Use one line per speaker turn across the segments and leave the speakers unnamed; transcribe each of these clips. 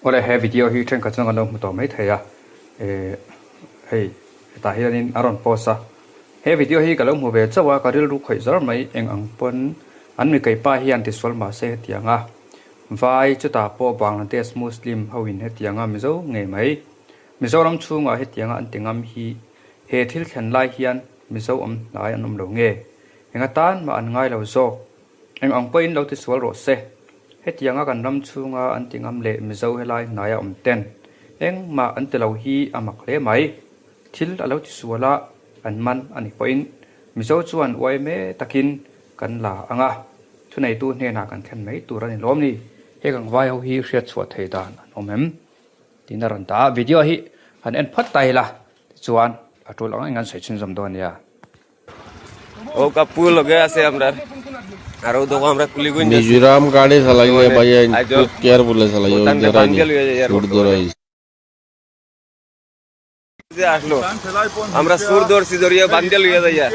Ora he video hi thenkhat chang ano mu to mai theya hei ta hianin aron posa he video hi kalom hu ve chawa ka rilru khoi zar mai eng ang pon an mi kai pa hian ti sol ma se tianga vai chuta po Bangladesh Muslim hawin he tianga mizo nge mai mizoram chunga he tianga an tingam hi he thil khan lai hian mizo am lai anom lo nge enga tan ma an ngai lo zo eng ang poin lo ti sol ro se he tianga kan ram chunga an tingam le mizo helai naya om ten eng ma an te lo hi amak le mai thil alo ti suala an man ani poin mizo chuan wai me takin kan la anga thunai tu hne na kan khan mai tur ani lom ni he gang vai ho hi hriat chhuat thei dan om hem tinaran ta video hi han en phat tai la chuan atul ang ngan sei chin jam don ya
ও কাপু লগে আছে আমরা আর ও দেখো আমরা কুলি গইন
মিজোরাম গাড়ি চালাইলে ভাই কেয়ারফুল চালাইও জরাই সুর দরাই
যে আসলো আমরা সুর দরছি দরিয়া বান্দিয়া লইয়া যাইয়া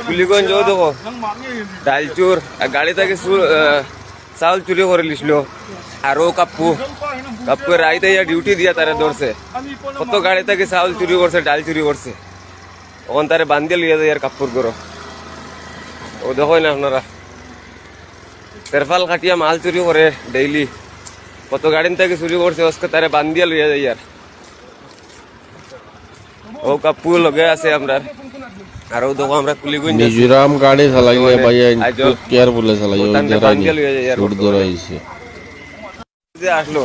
কুলিগঞ্জ ও দেখো ডালচুর গাড়ি থেকে চাউল চুরি করে লিসলো আর ও কাপু রাইতে ডিউটি দিয়া তারা ধরছে কত গাড়ি থেকে চাউল চুরি করছে ডাল চুরি করছে ওখান তারে বান্দিয়া লইয়া যায় আর কাপড় করো ও দেখো না আপনারা তেরফাল কাটিয়া মাল চুরি করে ডেইলি কত গাড়ি থেকে চুরি করছে ওসকে তারে বান্দিয়া লইয়া যায় আর ও কাপু লগে আছে আমরা আর ও দেখো আমরা কুলি গইন
মিজোরাম গাড়ি চালাইলে ভাই কেয়ারফুল চালাইও জরাই সুর দরাই
আসলো